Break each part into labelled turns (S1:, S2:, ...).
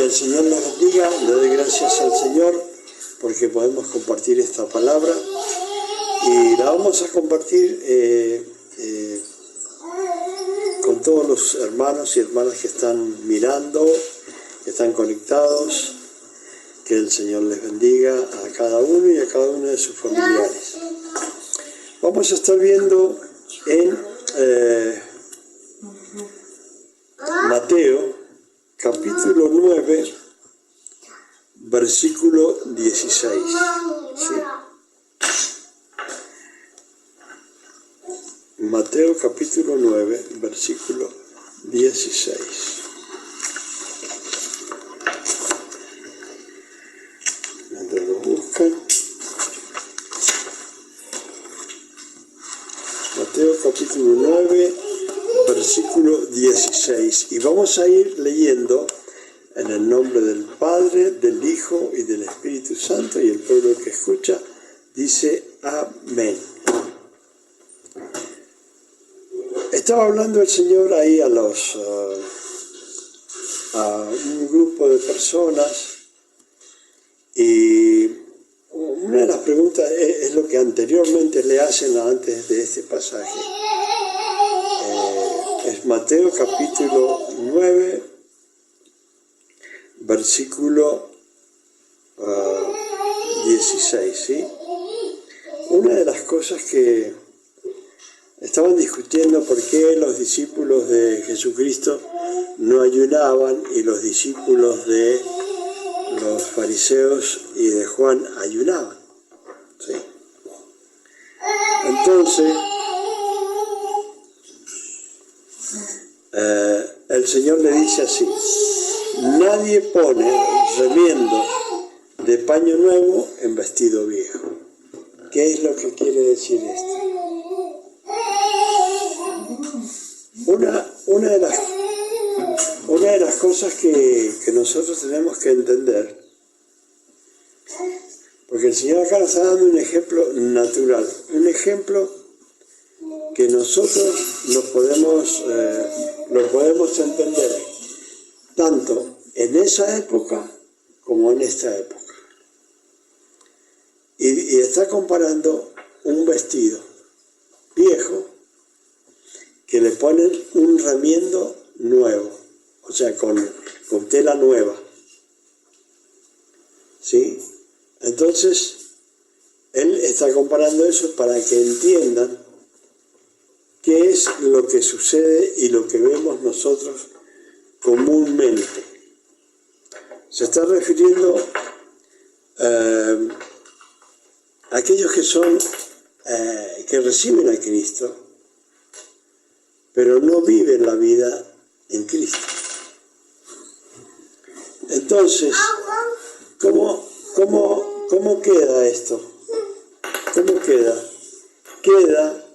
S1: Que el Señor nos bendiga. Le doy gracias al Señor porque podemos compartir esta palabra y la vamos a compartir con todos los hermanos y hermanas que están mirando, que están conectados. Que el Señor les bendiga a cada uno y a cada uno de sus familiares. Vamos a estar viendo en Mateo, capítulo 9, versículo 16. ¿Sí? Mateo, capítulo 9, versículo 16. Mientras lo buscan. Mateo, capítulo 9, versículo 16. Y vamos a ir leyendo en el nombre del Padre, del Hijo y del Espíritu Santo, y el pueblo que escucha dice amén. Estaba hablando el Señor ahí a un grupo de personas, y una de las preguntas es lo que anteriormente le hacen antes de este pasaje. Es Mateo capítulo 9, versículo 16, ¿sí? Una de las cosas que estaban discutiendo por qué los discípulos de Jesucristo no ayunaban y los discípulos de los fariseos y de Juan ayunaban, ¿sí? Entonces, el Señor le dice así: nadie pone remiendo de paño nuevo en vestido viejo. ¿Qué es lo que quiere decir esto? Una de las cosas que nosotros tenemos que entender, porque el Señor acá nos está dando un ejemplo natural, un ejemplo que nosotros lo podemos entender tanto en esa época como en esta época. Y está comparando un vestido viejo que le ponen un remiendo nuevo, o sea, con tela nueva, ¿sí? Entonces, él está comparando eso para que entiendan qué es lo que sucede y lo que vemos nosotros comúnmente. Se está refiriendo a aquellos que que reciben a Cristo, pero no viven la vida en Cristo. Entonces, ¿cómo queda esto? ¿Cómo queda? Queda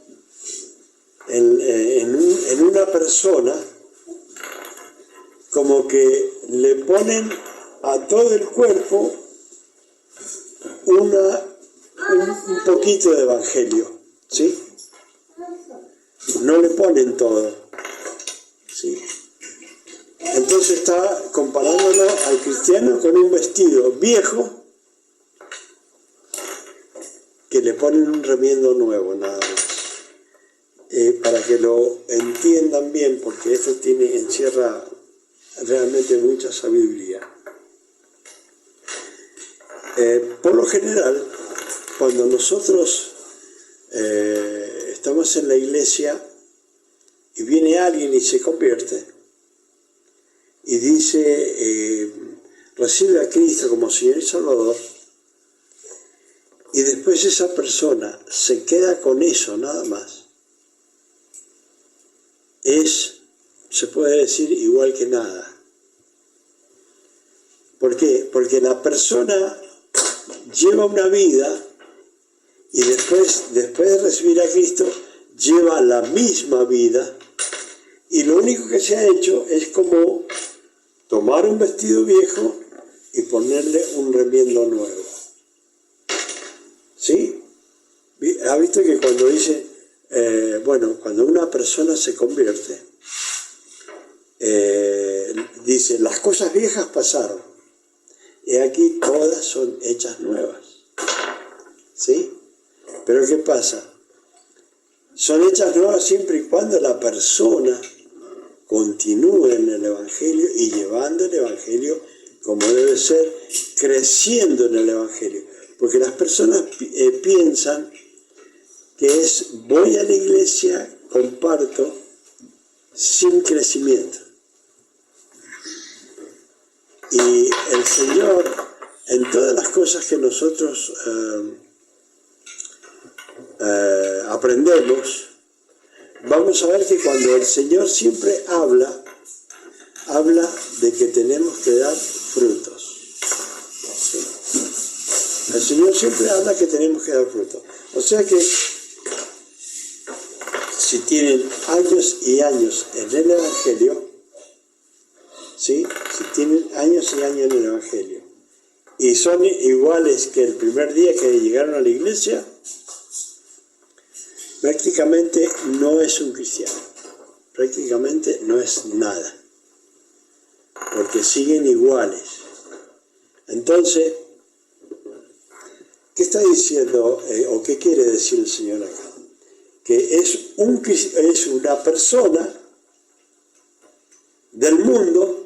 S1: en una persona como que le ponen a todo el cuerpo un poquito de evangelio, ¿sí? No le ponen todo, ¿sí? Entonces está comparándolo al cristiano con un vestido viejo que le ponen un remiendo nuevo, nada más. Para que lo entiendan bien, porque esto encierra realmente mucha sabiduría. Por lo general, cuando nosotros estamos en la iglesia y viene alguien y se convierte y dice, recibe a Cristo como Señor y Salvador, y después esa persona se queda con eso nada más, se puede decir, igual que nada. ¿Por qué? Porque la persona lleva una vida y después de recibir a Cristo lleva la misma vida, y lo único que se ha hecho es como tomar un vestido viejo y ponerle un remiendo nuevo, ¿sí? ¿Ha visto que cuando dice, cuando una persona se convierte, dice, las cosas viejas pasaron, y aquí todas son hechas nuevas. ¿Sí? Pero ¿qué pasa? Son hechas nuevas siempre y cuando la persona continúe en el Evangelio y llevando el Evangelio como debe ser, creciendo en el Evangelio. Porque las personas piensan que es voy a la iglesia, comparto, sin crecimiento. Y el Señor, en todas las cosas que nosotros aprendemos, vamos a ver que cuando el Señor siempre habla de que tenemos que dar frutos. ¿Sí? El Señor siempre habla que tenemos que dar frutos. O sea que si tienen años y años en el Evangelio, ¿sí? Si tienen años y años en el Evangelio y son iguales que el primer día que llegaron a la iglesia, prácticamente no es un cristiano, prácticamente no es nada, porque siguen iguales. Entonces, ¿qué está diciendo o qué quiere decir el Señor acá? Que es una persona del mundo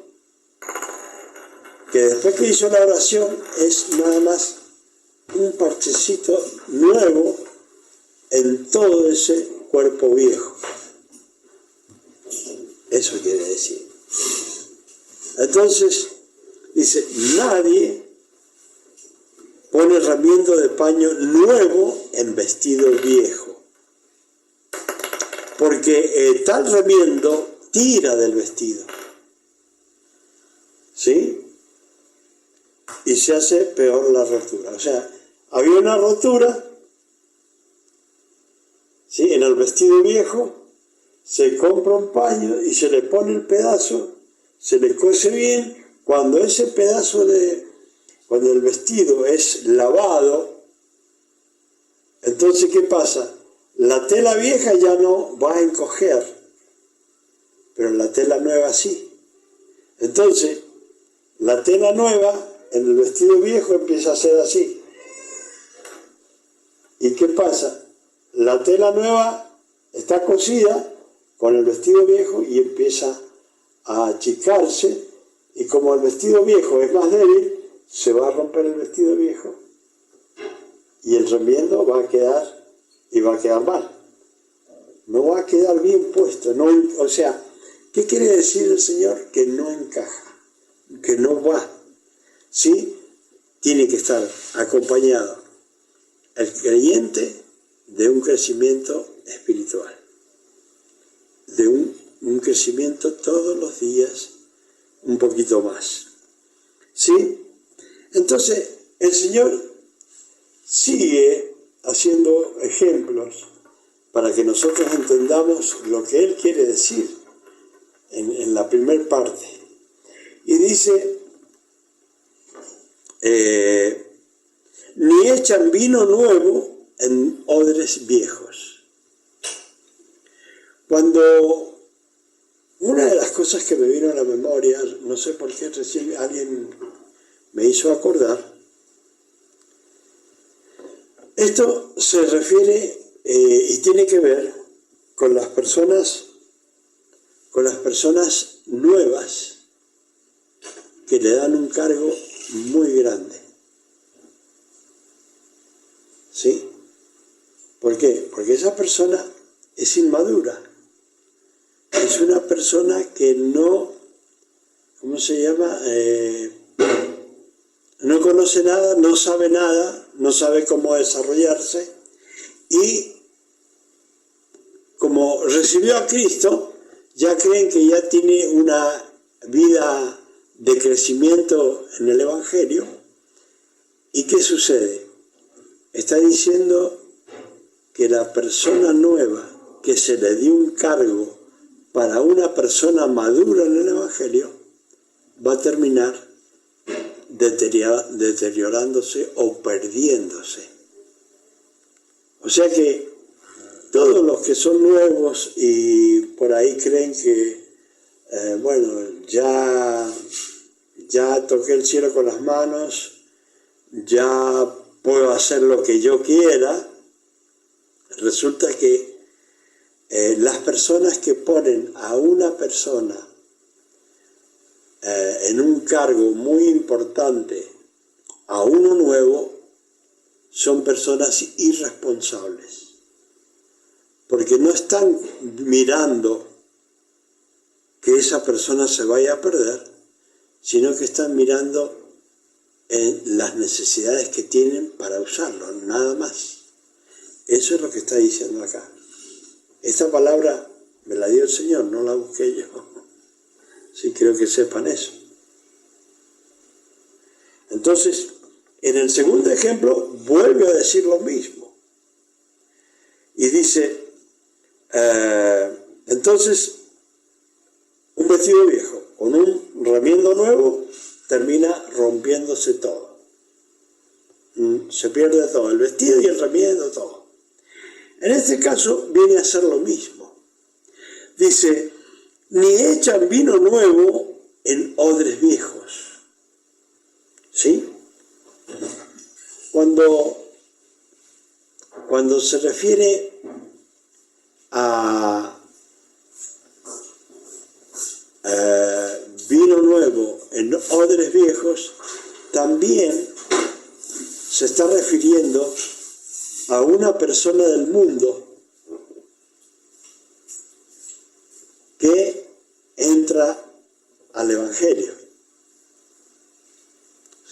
S1: que después que hizo la oración es nada más un parchecito nuevo en todo ese cuerpo viejo. Eso quiere decir. Entonces, dice, nadie pone remiendo de paño nuevo en vestido viejo. Porque tal remiendo tira del vestido. ¿Sí? Y se hace peor la rotura. O sea, había una rotura, ¿sí? En el vestido viejo, se compra un paño y se le pone el pedazo, se le cose bien. Cuando ese pedazo cuando el vestido es lavado, entonces ¿qué pasa? La tela vieja ya no va a encoger, pero la tela nueva sí. Entonces, la tela nueva en el vestido viejo empieza a ser así. ¿Y qué pasa? La tela nueva está cosida con el vestido viejo y empieza a achicarse, y como el vestido viejo es más débil, se va a romper el vestido viejo y el remiendo va a quedar mal. No va a quedar bien puesto. No, o sea, ¿qué quiere decir el Señor? Que no encaja, que no va. ¿Sí? Tiene que estar acompañado el creyente de un crecimiento espiritual, de un crecimiento todos los días un poquito más. ¿Sí? Entonces, el Señor sigue haciendo ejemplos para que nosotros entendamos lo que Él quiere decir en la primera parte. Y dice, ni echan vino nuevo en odres viejos. Cuando una de las cosas que me vino a la memoria, no sé por qué recién alguien me hizo acordar, esto se refiere y tiene que ver con las personas nuevas que le dan un cargo muy grande. ¿Sí? ¿Por qué? Porque esa persona es inmadura. Es una persona que no, ¿cómo se llama? No conoce nada, no sabe cómo desarrollarse, y como recibió a Cristo, ya creen que ya tiene una vida de crecimiento en el Evangelio. ¿Y qué sucede? Está diciendo que la persona nueva que se le dio un cargo para una persona madura en el Evangelio va a terminar deteriorándose o perdiéndose. O sea que todos los que son nuevos y por ahí creen que bueno, ya toqué el cielo con las manos, ya puedo hacer lo que yo quiera. Resulta que las personas que ponen a una persona en un cargo muy importante, a uno nuevo, son personas irresponsables, porque no están mirando que esa persona se vaya a perder, sino que están mirando en las necesidades que tienen para usarlo, nada más. Eso es lo que está diciendo acá. Esta palabra me la dio el Señor, no la busqué yo. Sí, quiero que sepan eso. Entonces, en el segundo ejemplo, vuelve a decir lo mismo. Y dice, entonces, un vestido viejo con un remiendo nuevo termina rompiéndose todo. Se pierde todo, el vestido y el remiendo, todo. En este caso viene a ser lo mismo. Dice, ni echan vino nuevo en odres viejos. ¿Sí? Cuando se refiere a vino nuevo en odres viejos, también se está refiriendo a una persona del mundo que entra al Evangelio.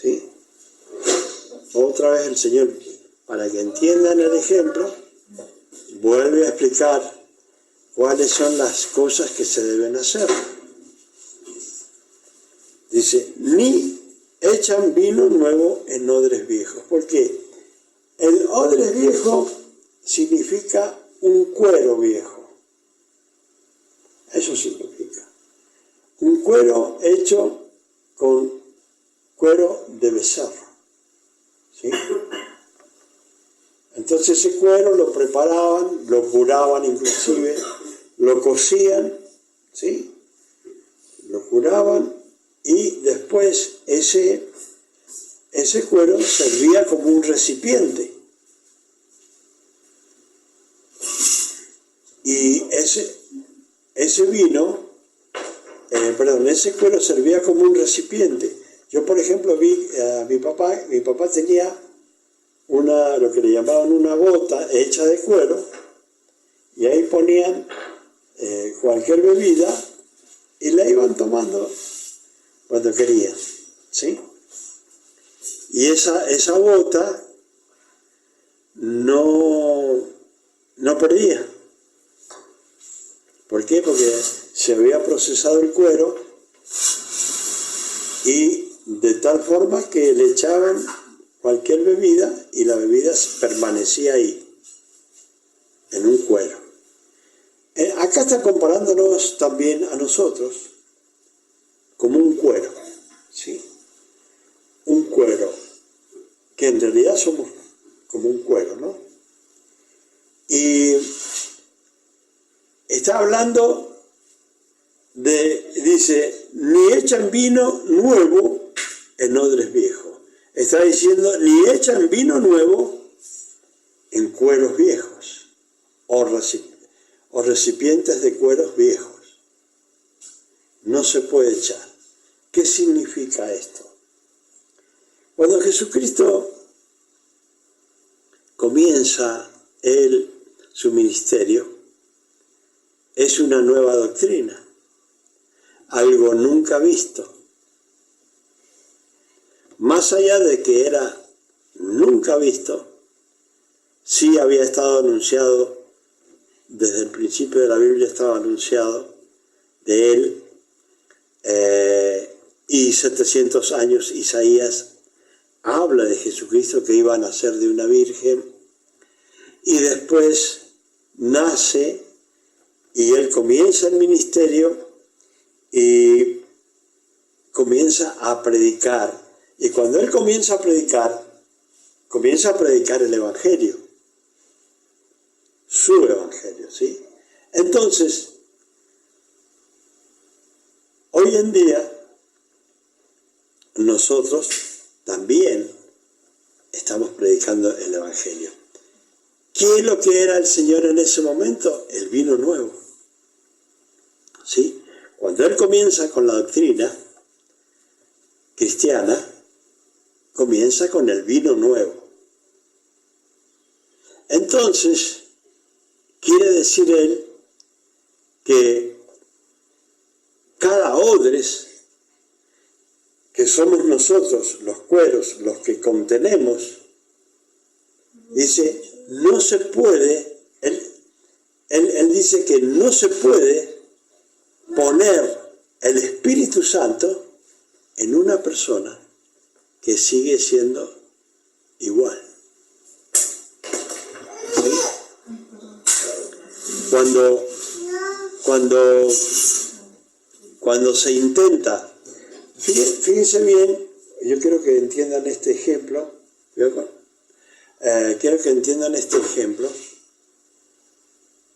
S1: ¿Sí? Otra vez el Señor, para que entiendan el ejemplo, vuelve a explicar cuáles son las cosas que se deben hacer. Dice, ni echan vino nuevo en odres viejos. ¿Por qué? El odre viejo significa un cuero viejo. Eso significa. Un cuero hecho con cuero de becerro. ¿Sí? Entonces ese cuero lo preparaban, lo curaban inclusive, lo cocían, ¿sí? Lo curaban y después ese cuero servía como un recipiente. Y ese cuero servía como un recipiente. Yo, por ejemplo, vi a mi papá tenía lo que le llamaban una bota hecha de cuero, y ahí ponían cualquier bebida y la iban tomando cuando querían, ¿sí? Y esa bota no perdía. ¿Por qué? Porque se había procesado el cuero y de tal forma que le echaban cualquier bebida y la bebida permanecía ahí, en un cuero. Acá está comparándonos también a nosotros como un cuero, ¿sí? Un cuero, que en realidad somos como un cuero, ¿no? Y está hablando dice, ni echan vino nuevo en odres viejos. Está diciendo, ni echan vino nuevo en cueros viejos o recipientes de cueros viejos. No se puede echar. ¿Qué significa esto? Cuando Jesucristo comienza su ministerio, es una nueva doctrina, algo nunca visto. Más allá de que era nunca visto, sí había estado anunciado, desde el principio de la Biblia estaba anunciado de él, y 700 años Isaías habla de Jesucristo que iba a nacer de una virgen, y después nace y él comienza el ministerio y comienza a predicar. Y cuando él comienza a predicar el Evangelio, su Evangelio, ¿sí? Entonces, hoy en día nosotros también estamos predicando el Evangelio. ¿Qué es lo que era el Señor en ese momento? El vino nuevo. ¿Sí? Cuando Él comienza con la doctrina cristiana, comienza con el vino nuevo. Entonces, quiere decir Él que cada odres, que somos nosotros, los cueros, los que contenemos, dice, no se puede, él dice que no se puede poner el Espíritu Santo en una persona que sigue siendo igual. ¿Sí? Cuando se intenta, fíjense bien, yo quiero que entiendan este ejemplo,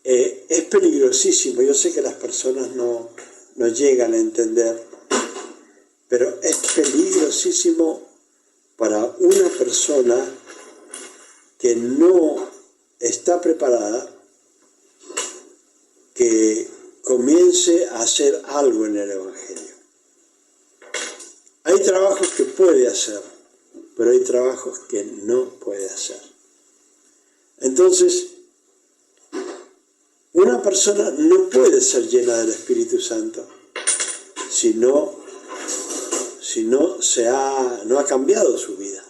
S1: es peligrosísimo, yo sé que las personas no llegan a entender, pero es peligrosísimo para una persona que no está preparada, que comience a hacer algo en el Evangelio. Hay trabajos que puede hacer, pero hay trabajos que no puede hacer. Entonces, una persona no puede ser llena del Espíritu Santo si no ha cambiado su vida.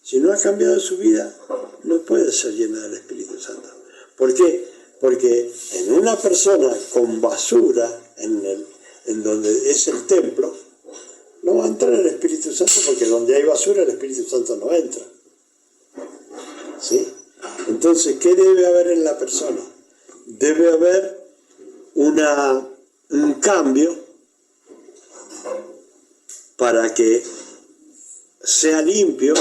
S1: Si no ha cambiado su vida, no puede ser llena del Espíritu Santo. ¿Por qué? Porque en una persona con basura, en donde es el templo, no va a entrar el Espíritu Santo, porque donde hay basura el Espíritu Santo no entra. ¿Sí? Entonces, ¿qué debe haber en la persona? Debe haber un cambio para que sea limpio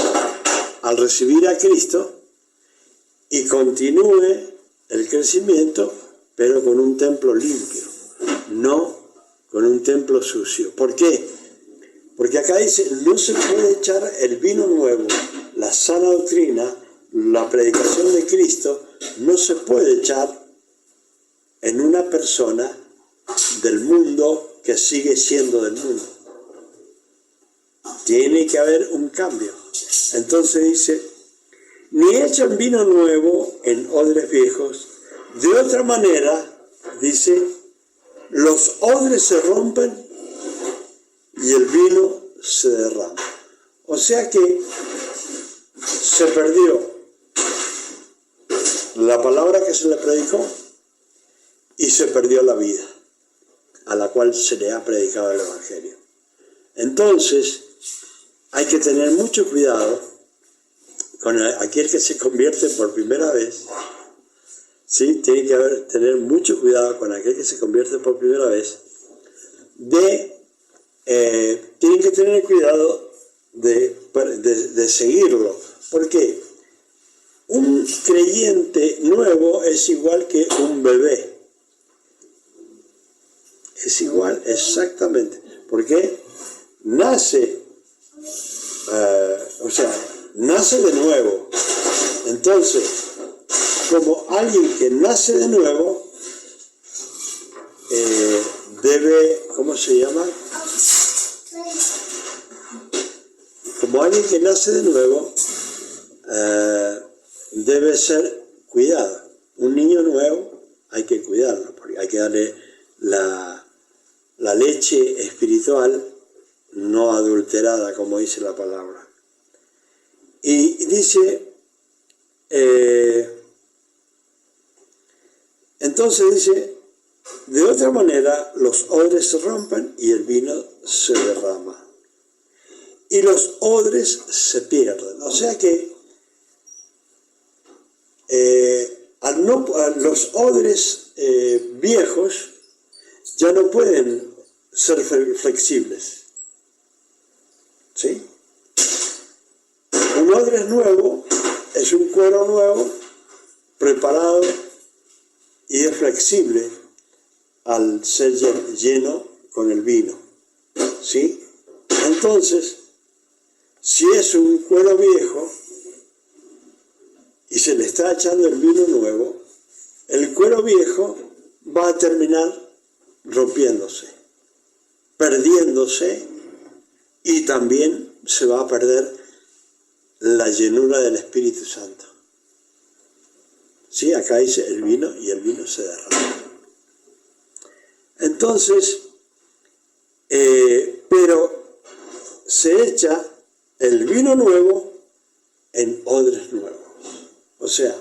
S1: al recibir a Cristo y continúe el crecimiento, pero con un templo limpio, no con un templo sucio. ¿Por qué? Porque acá dice, no se puede echar el vino nuevo, la sana doctrina, la predicación de Cristo, no se puede echar en una persona del mundo que sigue siendo del mundo. Tiene que haber un cambio. Entonces dice, ni echan vino nuevo en odres viejos. De otra manera, dice, los odres se rompen y el vino se derrama. O sea que se perdió la palabra que se le predicó y se perdió la vida a la cual se le ha predicado el Evangelio. Entonces, hay que tener mucho cuidado con aquel que se convierte por primera vez. ¿Sí? Tiene que tener mucho cuidado con aquel que se convierte por primera vez. Tienen que tener cuidado de seguirlo. ¿Por qué? Un creyente nuevo es igual que un bebé. Es igual exactamente. ¿Por qué? Nace de nuevo. Entonces, como alguien que nace de nuevo, debe, ¿cómo se llama? Como alguien que nace de nuevo, debe ser cuidado. Un niño nuevo hay que cuidarlo, porque hay que darle la leche espiritual no adulterada, como dice la palabra. Y dice, entonces dice, de otra manera los odres se rompen y el vino se derrama. Y los odres se pierden. O sea que los odres viejos ya no pueden ser flexibles. ¿Sí? Un odre nuevo es un cuero nuevo, preparado y es flexible al ser lleno con el vino. ¿Sí? Entonces, si es un cuero viejo y se le está echando el vino nuevo, el cuero viejo va a terminar rompiéndose, perdiéndose, y también se va a perder la llenura del Espíritu Santo. Sí, acá dice el vino, y el vino se derrama. Entonces, pero se echa el vino nuevo en odres nuevos. O sea,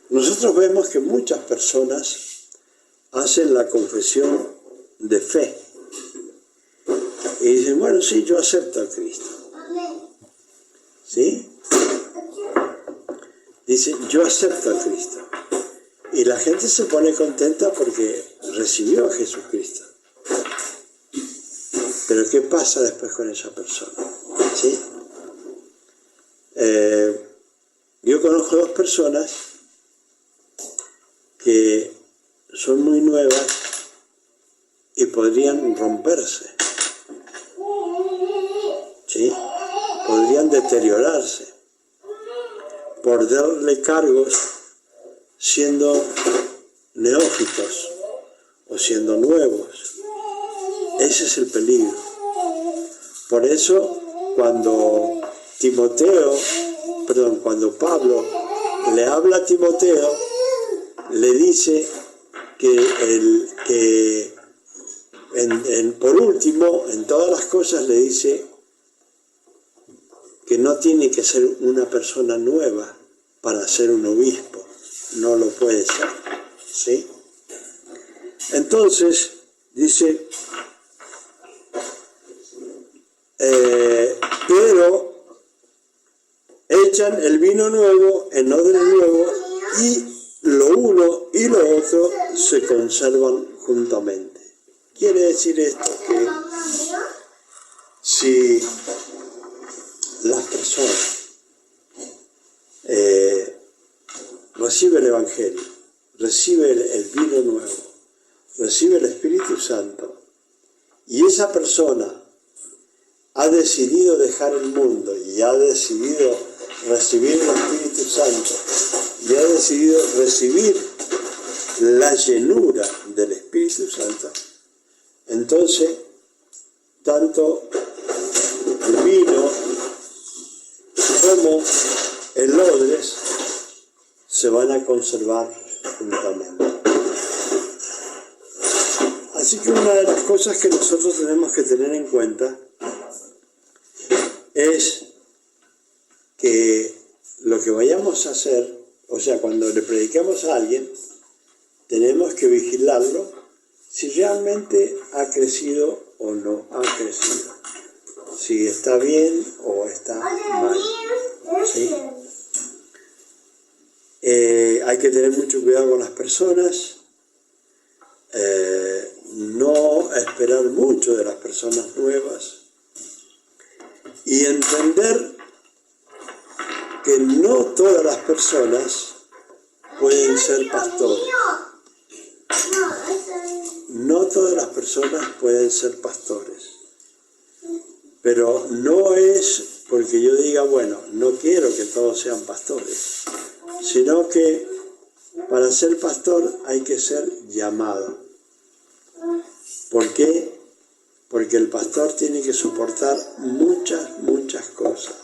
S1: nosotros vemos que muchas personas hacen la confesión de fe y dicen, bueno, sí, yo acepto a Cristo. ¿Sí? Dicen, yo acepto a Cristo. Y la gente se pone contenta porque recibió a Jesucristo. Pero ¿qué pasa después con esa persona? ¿Sí? Yo conozco dos personas que son muy nuevas y podrían romperse. ¿Sí? Podrían deteriorarse por darle cargos siendo neófitos o siendo nuevos. Ese es el peligro. Por eso cuando Pablo le habla a Timoteo, le dice que por último, en todas las cosas le dice que no tiene que ser una persona nueva para ser un obispo. No lo puede ser. ¿Sí? Entonces, dice, pero echan el vino nuevo en odre nuevo, y lo uno y lo otro se conservan juntamente. Quiere decir esto que si las personas recibe el Evangelio, recibe el vino nuevo, recibe el Espíritu Santo, y esa persona ha decidido dejar el mundo y ha decidido recibir el Espíritu Santo y ha decidido recibir la llenura del Espíritu Santo, entonces tanto el vino como el odres se van a conservar juntamente. Así que una de las cosas que nosotros tenemos que tener en cuenta es que lo que vayamos a hacer, o sea, cuando le prediquemos a alguien, tenemos que vigilarlo si realmente ha crecido o no ha crecido, si está bien o está mal. ¿Sí? Hay que tener mucho cuidado con las personas, no esperar mucho de las personas nuevas y entender que no todas las personas pueden ser pastores. No todas las personas pueden ser pastores. Pero no es porque yo diga, bueno, no quiero que todos sean pastores, sino que para ser pastor hay que ser llamado. ¿Por qué? Porque el pastor tiene que soportar muchas cosas.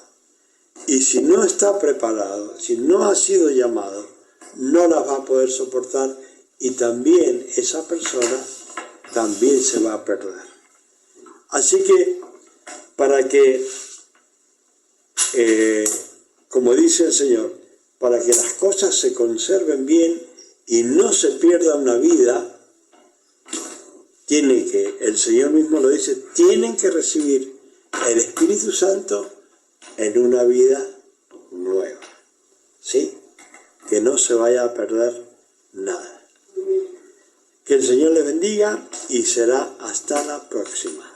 S1: Y si no está preparado, si no ha sido llamado, no las va a poder soportar, y también esa persona también se va a perder. Así que, para que, como dice el Señor, para que las cosas se conserven bien y no se pierda una vida, el Señor mismo lo dice, tienen que recibir el Espíritu Santo en una vida nueva. ¿Sí? Que no se vaya a perder nada. Que el Señor les bendiga y será hasta la próxima.